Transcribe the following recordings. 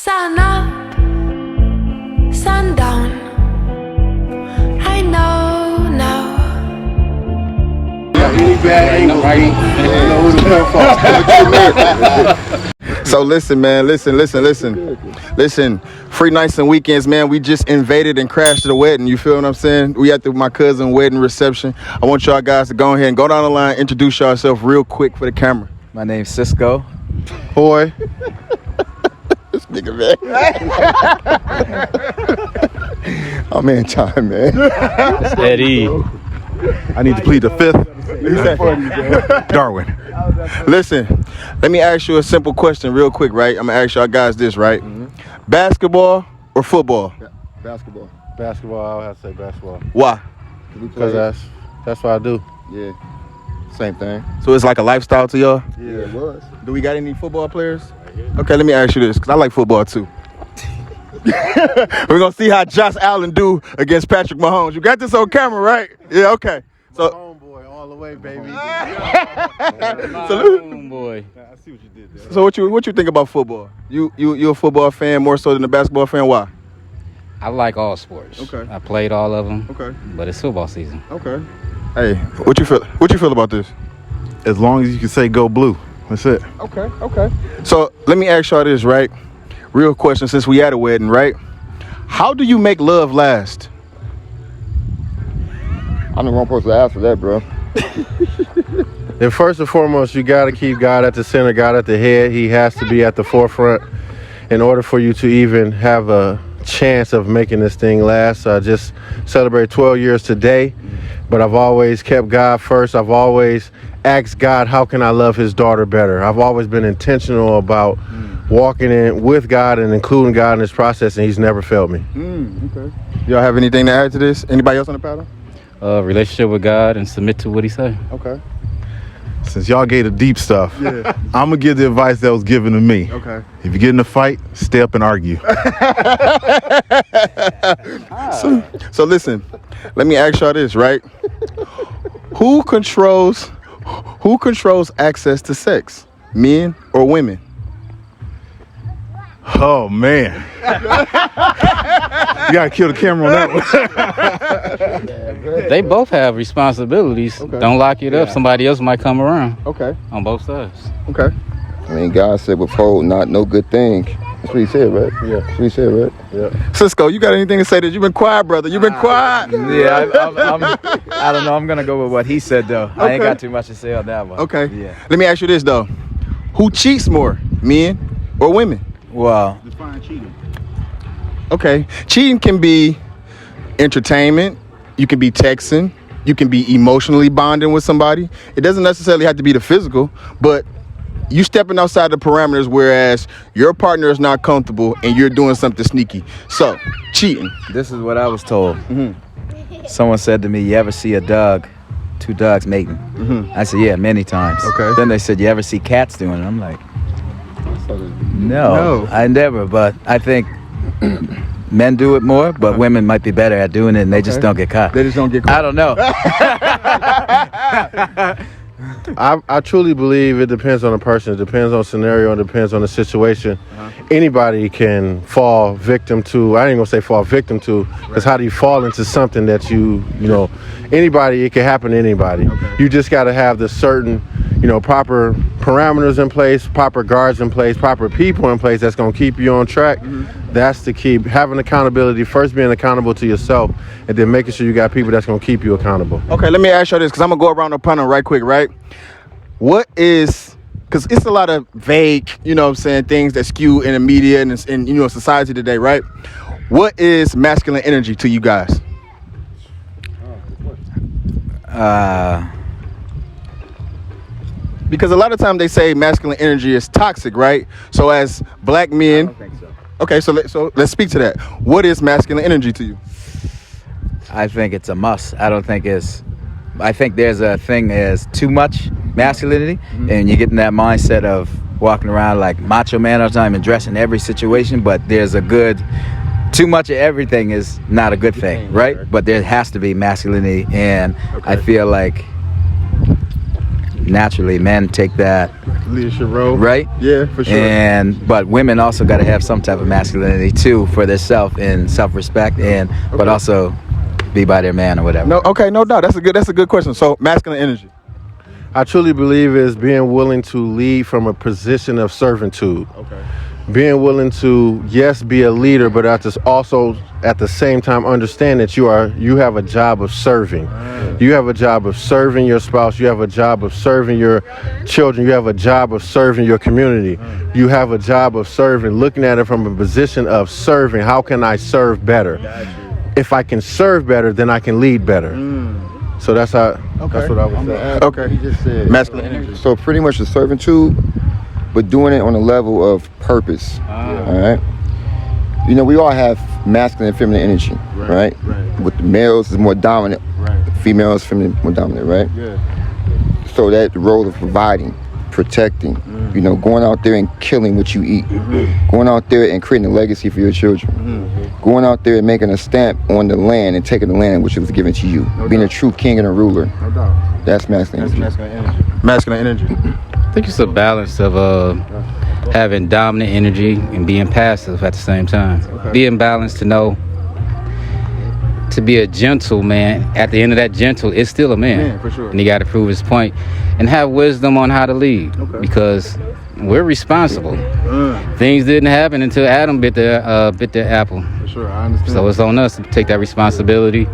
Sun up, sundown. I know now. So listen, man, listen. Free nights and weekends, man. We just invaded and crashed the wedding. You feel what I'm saying? We at my cousin's wedding reception. I want y'all guys to go ahead and go down the line, introduce yourself real quick for the camera. My name's Cisco. Boy. This nigga, man. I'm in time, man. Eddie. I need to plead the fifth. Darwin. Listen, let me ask you a simple question real quick, right? I'm gonna ask y'all guys this, right? Basketball or football? Basketball. Basketball, I would have to say basketball. Why? Because that's what I do. Yeah. Same thing. So it's like a lifestyle to y'all? Yeah, it was. Do we got any football players? Okay, let me ask you this, because I like football too. We're gonna see how Josh Allen do against Patrick Mahomes. You got this on camera, right? Yeah, okay. So Homeboy, all the way, baby. Homeboy. I see what you did there. So what you think about football? You a football fan more so than a basketball fan? Why? I like all sports. Okay. I played all of them. Okay. But it's football season. Okay. Hey, what you feel about this? As long as you can say go blue. That's it. Okay. So let me ask y'all this, right? Real question, since we at a wedding, right? How do you make love last? I'm the wrong person to ask for that, bro. And first and foremost, you got to keep God at the center, God at the head. He has to be at the forefront in order for you to even have a chance of making this thing last. I just celebrated 12 years today, but I've always kept God first. I've always asked God, how can I love his daughter better? I've always been intentional about walking in with God and including God in this process, and he's never failed me. Okay. Y'all have anything to add to this? Anybody else on the panel? Relationship with God and submit to what he say. Okay. Since y'all gave the deep stuff, I'm going to give the advice that was given to me. Okay. If you get in a fight, stay up and argue. So listen, let me ask y'all this, right? Who controls access to sex? Men or women? Oh, man. You got to kill the camera on that one. They both have responsibilities. Okay. Don't lock it up. Somebody else might come around Okay. on both sides. Okay. I mean, God said withhold not no good thing. That's what he said, right? Yeah. That's what he said, right? Yeah. Cisco, you got anything to say? That you've been quiet, brother. You've been quiet. Yeah, I don't know. I'm gonna go with what he said though. I ain't Okay. got too much to say on that one. Okay. Yeah. Let me ask you this though: who cheats more, men or women? Well, Define cheating. Okay, cheating can be entertainment. You can be texting. You can be emotionally bonding with somebody. It doesn't necessarily have to be the physical, but you stepping outside the parameters, whereas your partner is not comfortable and you're doing something sneaky. So, cheating. this is what I was told. Someone said to me, "You ever see two dogs mating?" I said, "Yeah, many times." Okay. Then they said, "You ever see cats doing it?" I'm like, No. "No, I never." But I think men do it more, but women might be better at doing it, and they just don't get caught. They just don't get I caught. don't know. I truly believe it depends on the person. It depends on scenario. It depends on the situation. Anybody can fall victim to. I ain't gonna say fall victim to, because how do you fall into something that you know? Anybody, it can happen to anybody. You just got to have the certain, proper parameters in place, proper guards in place, proper people in place that's gonna keep you on track. That's the key. Having accountability, first being accountable to yourself, and then making sure you got people that's gonna keep you accountable. Okay, let me ask you this, because I'm going to go around the panel right quick, right? Because it's a lot of vague, things that skew in the media and in society today, right? What is masculine energy to you guys? Because a lot of times they say masculine energy is toxic, right? So as black men... I don't think so. Okay, so let's speak to that. What is masculine energy to you? I think it's a must. I think there's a thing as too much masculinity, and you get in that mindset of walking around like macho man all the time and dressing every situation, but there's too much of everything is not a good thing, right? But there has to be masculinity, and I feel like naturally men take that Leadership role. right? Yeah, for sure. But women also got to have some type of masculinity too for their self and self-respect, but also be by their man or whatever. No, okay, no doubt. That's a good question. So masculine energy. I truly believe is being willing to lead from a position of servitude. Okay. Being willing to, yes, be a leader, but also at the same time understand that you have a job of serving. You have a job of serving your spouse. You have a job of serving your children. You have a job of serving your community. You have a job of serving, looking at it from a position of serving. How can I serve better? If I can serve better, then I can lead better. So that's what I would say. Okay. You just said Masculine energy. So pretty much the servitude, but doing it on a level of purpose. All right. You know, we all have masculine and feminine energy, right? With the males is more dominant. Right. The females feminine more dominant, right? Yeah. So that role of providing, protecting, you know, going out there and killing what you eat, going out there and creating a legacy for your children, going out there and making a stamp on the land and taking the land which was given to you, being a true king and a ruler. No doubt. That's masculine energy. Masculine energy. Masculine energy. I think it's a balance of having dominant energy and being passive at the same time. Being balanced to know to be a gentle man. At the end of that gentle, it's still a man. Man, for sure. And he got to prove his point and have wisdom on how to lead because we're responsible. Things didn't happen until Adam bit the apple. For sure, I understand. So it's on us to take that responsibility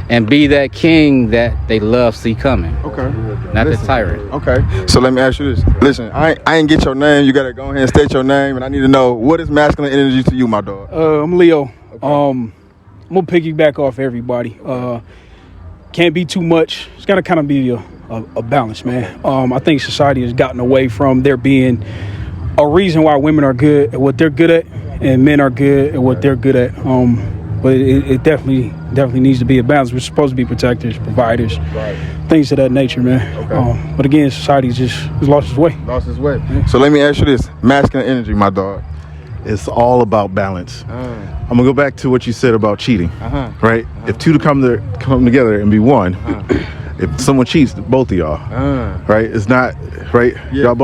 and be that king that they love see coming. Okay. Not the tyrant. Okay. So let me ask you this. Listen, I ain't get your name. You gotta go ahead and state your name, and I need to know what is masculine energy to you, my dog. I'm Leo. I'm gonna piggyback off everybody. Can't be too much. It's gotta kind of be a balance, man. I think society has gotten away from there being a reason why women are good at what they're good at, and men are good at what they're good at. But it definitely needs to be a balance. We're supposed to be protectors, providers, things of that nature, man. But again, society just has lost its way. Lost his way. So let me ask you this: masculine energy, my dog. It's all about balance. I'm gonna go back to what you said about cheating, right? If two to come together and be one, if someone cheats, both of y'all, right? It's not right. Yeah, y'all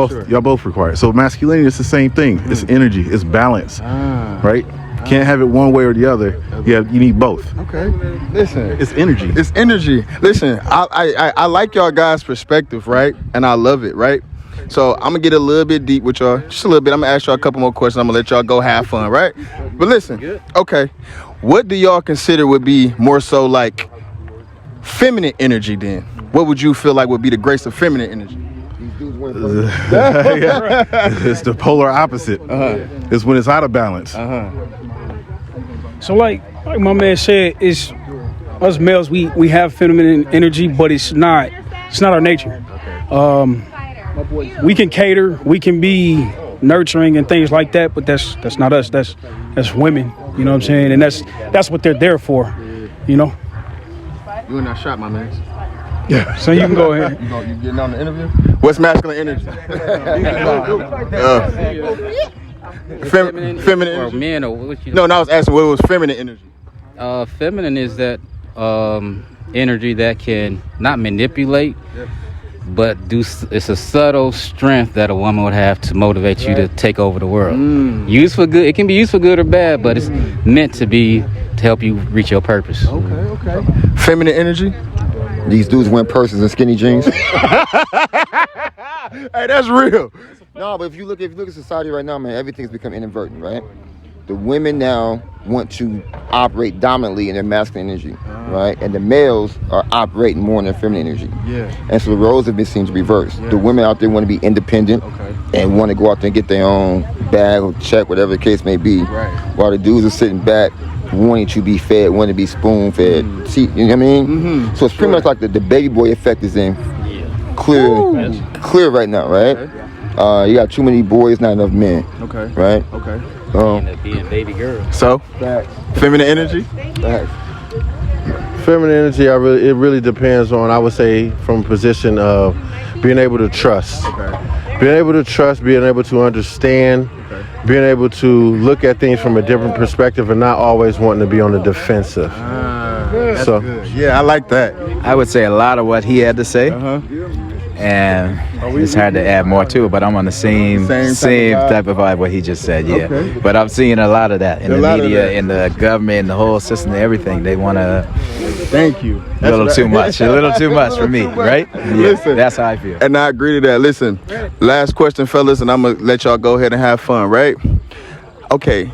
both require it. So masculinity is the same thing. It's energy. It's balance, right? Can't have it one way or the other. You need both. Okay. Listen, It's energy. it's energy. Listen, I like y'all guys' perspective, right? And I love it, right? So I'm gonna get a little bit deep with y'all, just a little bit. I'm gonna ask y'all a couple more questions. I'm gonna let y'all go have fun, right? But listen, okay, what do y'all consider would be more so like feminine energy then? What would you feel like would be the grace of feminine energy? It's the polar opposite. It's when it's out of balance. So like my man said, it's us males, we have feminine energy, but it's not our nature. We can cater, we can be nurturing and things like that, but that's not us. That's women. You know what I'm saying? And that's what they're there for. You know. You in that shot, my man. Yeah. So you can go ahead. You getting on the interview? What's masculine energy? Feminine Or energy. men or what you No, I was asking what was feminine energy. feminine is that energy that can not manipulate, but it's a subtle strength that a woman would have to motivate you to take over the world. Used for good, it can be used for good or bad, but it's meant to be to help you reach your purpose. Okay. Feminine energy. These dudes wear purses and skinny jeans. Hey, that's real. No, but if you look at society right now, man, everything's become inadvertent, right? The women now want to operate dominantly in their masculine energy, right? And the males are operating more in their feminine energy. Yeah. And so the roles have been seen to reverse. The women out there want to be independent and want to go out there and get their own bag or check, whatever the case may be. Right. While the dudes are sitting back, wanting to be fed, wanting to be spoon fed. See, you know what I mean? So it's pretty much like the baby boy effect is in clear right now, right? You got too many boys, not enough men. Okay. Right? Okay. Being baby girl. So, feminine energy. Feminine energy, it really depends on, I would say, from a position of being able to trust. Being able to trust, being able to understand, being able to look at things from a different perspective and not always wanting to be on the defensive. Yeah, I like that. I would say a lot of what he had to say and it's hard to add more to it. But I'm on the same type of vibe what he just said. Yeah, Okay. but I'm seeing a lot of that in A the lot of media, that. in the government, in the whole system, everything. They want to Thank you. a little too much for me, right? Yeah, Listen. that's how I feel. And I agree to that. Listen, last question, fellas, and I'm gonna let y'all go ahead and have fun, right? Okay,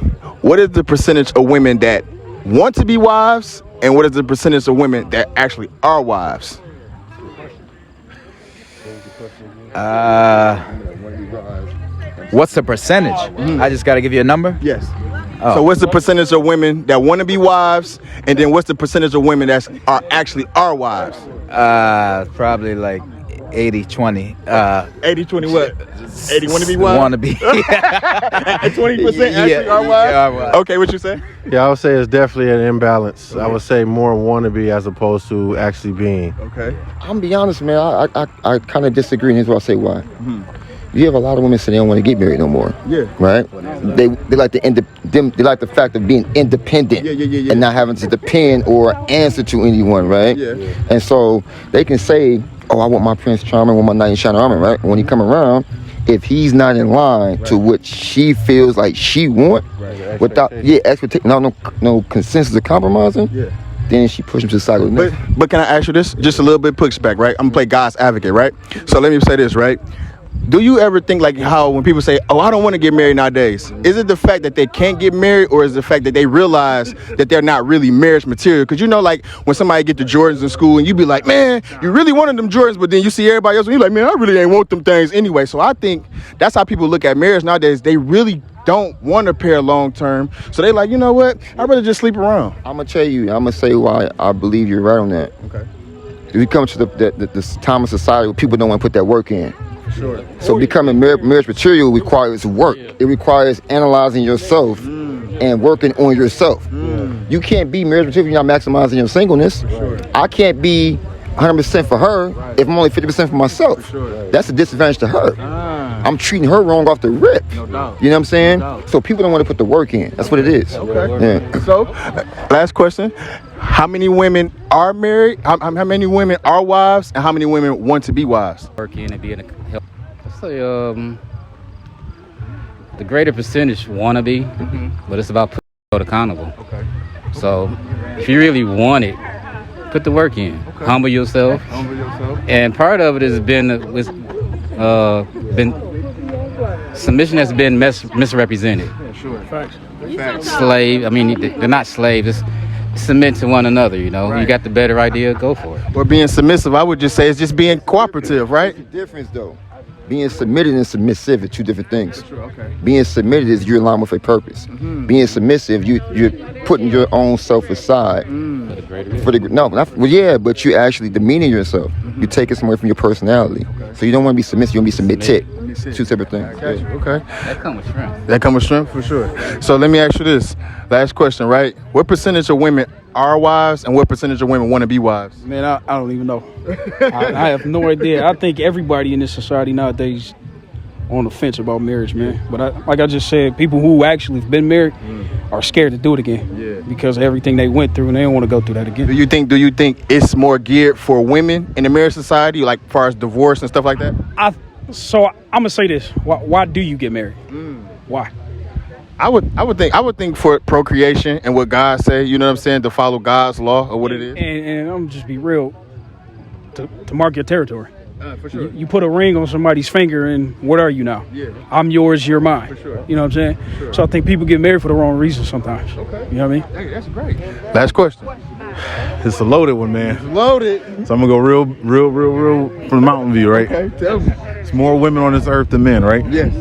what is the percentage of women that want to be wives, and what is the percentage of women that actually are wives? What's the percentage? I just got to give you a number. Yes. Oh. So what's the percentage of women that want to be wives, and then what's the percentage of women that are actually are wives? Probably like 80-20. 80-20 what? 80 want to be wives? Want to be. 20% actually are wives? Yeah, are wives. Okay, what you say? Yeah, I would say it's definitely an imbalance. I would say more wannabe as opposed to actually being. Okay. I'm gonna be honest, man. I kind of disagree, and here's why I say why. You have a lot of women saying they don't want to get married no more. Yeah. Right? They like they like the fact of being independent Yeah. and not having to depend or answer to anyone, right? Yeah. And so they can say, "Oh, I want my Prince Charming, I want my knight in shining armor," right? When he come around, if he's not in line to what she feels like she want, without expectation, no consensus or compromising, then she push him to the side of the next. But can I ask you this? Just a little bit pushback, right? I'm gonna play God's advocate, right? So let me say this, right? Do you ever think like how when people say, "Oh, I don't want to get married nowadays," is it the fact that they can't get married, or is it the fact that they realize that they're not really marriage material? Because you know, like when somebody get the Jordans in school, and you be like, "Man, you really wanted them Jordans," but then you see everybody else, and you're like, "Man, I really ain't want them things anyway." So I think that's how people look at marriage nowadays. They really don't want a pair long term, so they like, you know what? I'd rather just sleep around. I'm gonna say why I believe you're right on that. Okay. If you come to the time of society where people don't want to put that work in. Sure. So becoming marriage material requires work. It requires analyzing yourself and working on yourself. You can't be marriage material if you're not maximizing your singleness. I can't be 100% for her if I'm only 50% for myself. That's a disadvantage to her. I'm treating her wrong off the rip. No doubt. You know what I'm saying? So people don't want to put the work in. That's what it is. Okay. Yeah. So, last question: how many women are married? How many women are wives, and how many women want to be wives? Work in and be in a help. Let's say the greater percentage want to be, but it's about putting yourself accountable. Okay. So if you really want it, put the work in. Humble yourself. Humble yourself. And part of it has been submission has been misrepresented. Sure. Facts. Slave. I mean, they're not slaves. It's submit to one another. You know, you got the better idea, go for it. Or being submissive, I would just say it's just being cooperative, right? What's the difference though? Being submitted and submissive are two different things. Okay. Being submitted is you're in line with a purpose. Being submissive, you're putting your own self aside For the greater for the but you're actually demeaning yourself. You're taking somewhere from your personality. So you don't want to be submissive. You want to be submitted. Two separate things. Okay. that comes with strength. That comes with strength for sure. So let me ask you this last question, right? What percentage of women are wives, and what percentage of women want to be wives? Man, I don't even know. I have no idea. I think everybody in this society nowadays on the fence about marriage, man. But like I just said, people who actually have been married are scared to do it again because of everything they went through, and they don't want to go through that again. Do you think it's more geared for women in the marriage society, like as far as divorce and stuff like that? So I'm gonna say this: why do you get married? Why? I would think for procreation and what God said, you know what I'm saying, to follow God's law or what it is. And I'm just be real to mark your territory. For sure. You put a ring on somebody's finger, and what are you now? Yeah. I'm yours, you're mine. For sure. You know what I'm saying? So I think people get married for the wrong reasons sometimes. Okay. You know what I mean? Hey, that's great. Last question. It's a loaded one, man. Loaded. So I'm gonna go real from the mountain view, right? Okay, tell me. It's more women on this earth than men, right? Yes.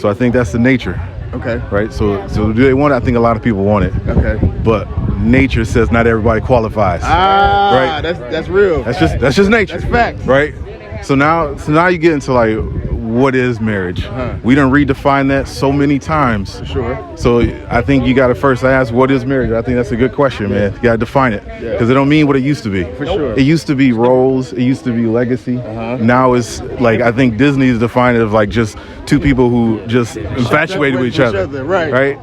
So I think that's the nature, Okay. right? So do they want it? I think a lot of people want it, Okay. but nature says not everybody qualifies. Ah, Right. that's real. That's just nature. That's fact. Right? So now you get into like, what is marriage? We done redefine that so many times. Sure. So I think you got to first ask, what is marriage? I think that's a good question, man. You got to define it because it don't mean what it used to be. For sure. It used to be roles. It used to be legacy. Now it's like, I think Disney's defined it as like just two people who just infatuated with each other. Right. Right?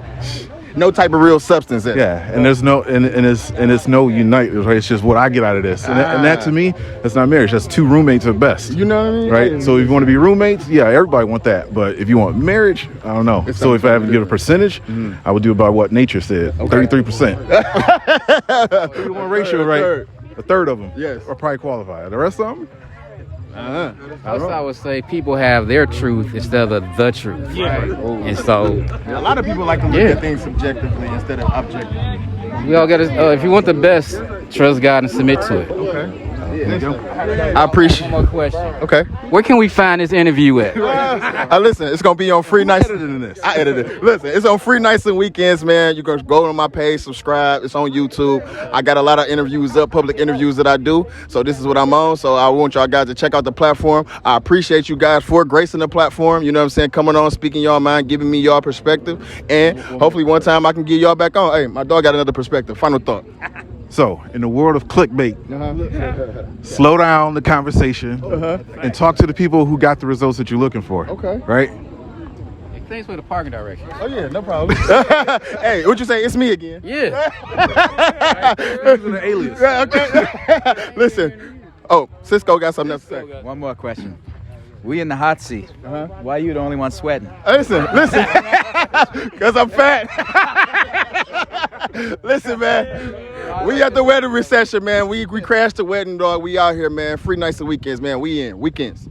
no type of real substance in it. Yeah, and there's no and it's no unite, right? It's just what I get out of this, and that to me, that's not marriage. That's two roommates at best. You know what I mean? Right. So if you want to be roommates, yeah, everybody want that. But if you want marriage, I don't know. So if I have to give a percentage, I would do about what nature said, 33%. 31 ratio, right? A third of them, Yes. are probably qualified. The rest of them, Also, I would say people have their truth instead of the truth. Yeah. And so A lot of people like to look Yeah. at things subjectively instead of objectively. we all got to, if you want the best, trust God and submit to it. I appreciate. One more question. Okay. Where can we find this interview at? Listen, it's gonna be on Free Nights. editing this. I edited it. Listen, it's on Free Nights and Weekends, man. You can go on my page, subscribe. It's on YouTube. I got a lot of interviews up, public interviews that I do. So this is what I'm on. So I want y'all guys to check out the platform. I appreciate you guys for gracing the platform. You know what I'm saying? Coming on, speaking y'all mind, giving me y'all perspective. And hopefully one time I can get y'all back on. Hey, my dog got another perspective. Final thought. So, in the world of clickbait, slow down the conversation and talk to the people who got the results that you're looking for. Okay. Right? Thanks for the parking directions. Oh yeah, no problem. Hey, what you say? It's me again. Yeah. An alias. Yeah, okay. Listen. Oh, Cisco got something else to say. One more question. We in the hot seat. Why you the only one sweating? Listen, because I'm fat. Listen, man, we at the wedding recession, man. We crashed the wedding, dog. We out here, man. Free nights and weekends, man. We in weekends.